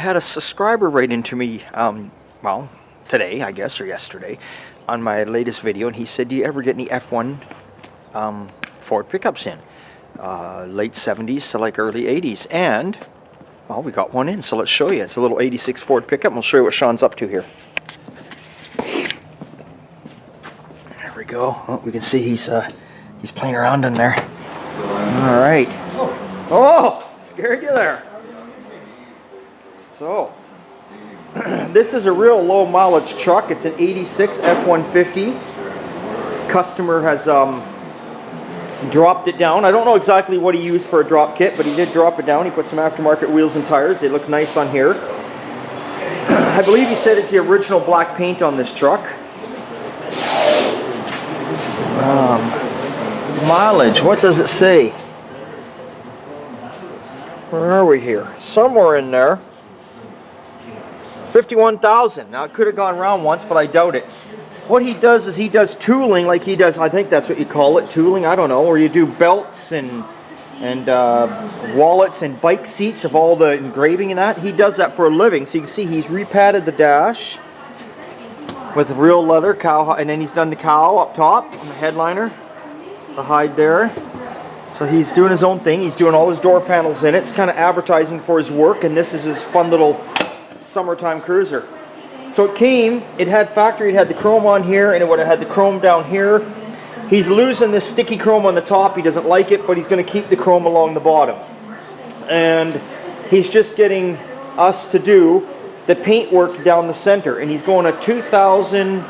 had a subscriber write into me, well, today, I guess, or yesterday, on my latest video, and he said, do you ever get any F1 Ford pickups in? Late 70s to like early 80s, and, well, we got one in, so let's show you. It's a little 86 Ford pickup, and we'll show you what Sean's up to here. There we go. Oh, we can see he's playing around in there. All right. Oh, scared you there. So, this is a real low mileage truck. It's an 86 F150. Customer has dropped it down. I don't know exactly what he used for a drop kit, but he did drop it down. He put some aftermarket wheels and tires. They look nice on here. I believe he said it's the original black paint on this truck. Mileage, what does it say? Where are we here? Somewhere in there. 51,000. Now it could have gone around once, but I doubt it. What he does is he does tooling, like he does, I think that's what you call it, tooling, I don't know, where you do belts and wallets and bike seats of all the engraving and that. He does that for a living. So you can see he's repadded the dash with real leather cow, and then he's done the cow up top on the headliner, the hide there. So he's doing his own thing. He's doing all his door panels in it. It's kind of advertising for his work, and this is his fun little summertime cruiser. So it came, it had factory, it had the chrome on here, and it would have had the chrome down here. He's losing this sticky chrome on the top. He doesn't like it, but he's going to keep the chrome along the bottom. And he's just getting us to do the paint work down the center. And he's going a 2000,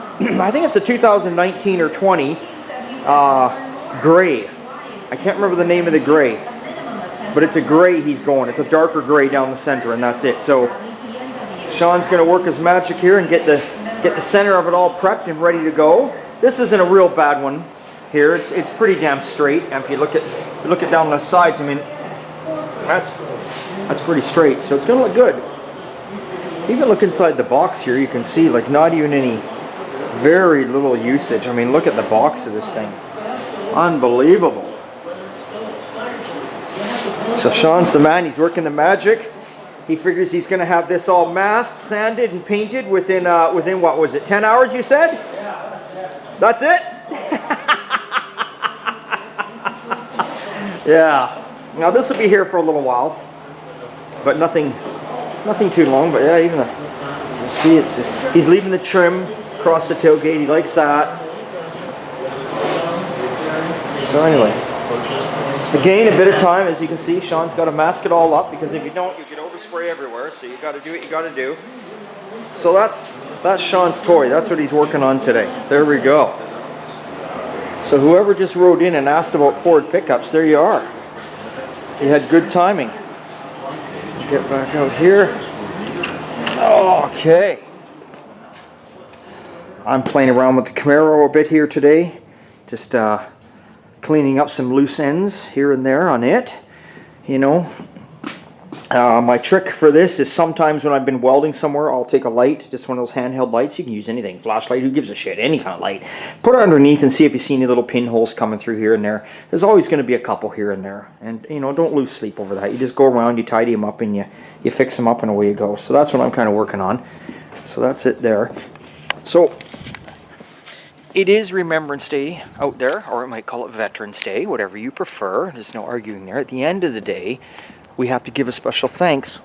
I think it's a 2019 or 20 gray. I can't remember the name of the gray, but it's a gray he's going. It's a darker gray down the center, and that's it. So Sean's going to work his magic here and get the center of it all prepped and ready to go. This isn't a real bad one here. It's pretty damn straight. And if you look at down the sides, I mean, that's pretty straight. So it's going to look good. Even look inside the box here, you can see like not even any, very little usage. I mean, look at the box of this thing. Unbelievable. So Sean's the man. He's working the magic. He figures he's going to have this all masked, sanded, and painted within what was it, 10 hours you said? Yeah. That's it? Yeah. Now this will be here for a little while, but nothing too long. But yeah, even see he's leaving the trim across the tailgate. He likes that. So anyway. Again, a bit of time, as you can see. Sean's got to mask it all up, because if you don't, you get overspray everywhere. So you got to do what you got to do. So that's Sean's toy. That's what he's working on today. There we go. So whoever just wrote in and asked about Ford pickups, there you are. You had good timing. Get back out here. Okay. I'm playing around with the Camaro a bit here today. Just cleaning up some loose ends here and there on it, you know. My trick for this is sometimes when I've been welding somewhere, I'll take a light, just one of those handheld lights. You can use anything, flashlight, who gives a shit, any kind of light. Put it underneath and see if you see any little pinholes coming through here and there. There's always going to be a couple here and there, and you know, don't lose sleep over that. You just go around, you tidy them up, and you fix them up, and away you go. So that's what I'm kind of working on. So that's it there. So it is Remembrance Day out there, or I might call it Veterans Day, whatever you prefer. There's no arguing there. At the end of the day, we have to give a special thanks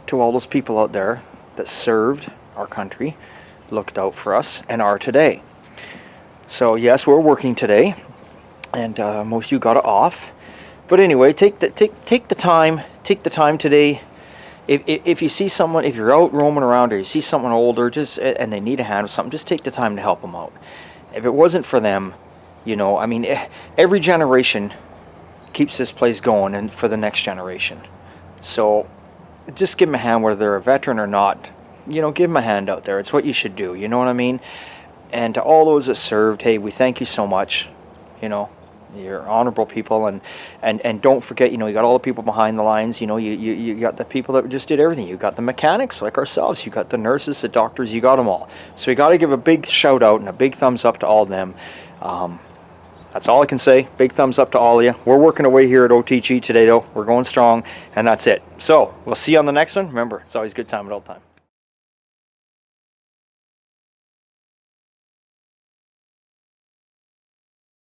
to all those people out there that served our country, looked out for us, and are today. So yes, we're working today, and most of you got it off. But anyway, take the time today. If you see someone, if you're out roaming around, or you see someone older, and they need a hand with something, just take the time to help them out. If it wasn't for them, you know, I mean, every generation keeps this place going, and for the next generation. So just give them a hand, whether they're a veteran or not. You know, give them a hand out there. It's what you should do, you know what I mean? And to all those that served, hey, we thank you so much. You know, you're honorable people, and don't forget, you know, you got all the people behind the lines. You know, you got the people that just did everything. You got the mechanics like ourselves. You got the nurses, the doctors. You got them all. So you got to give a big shout out and a big thumbs up to all of them. That's all I can say. Big thumbs up to all of you. We're working away here at OTG today, though. We're going strong, and that's it. So we'll see you on the next one. Remember, it's always a good time at all time.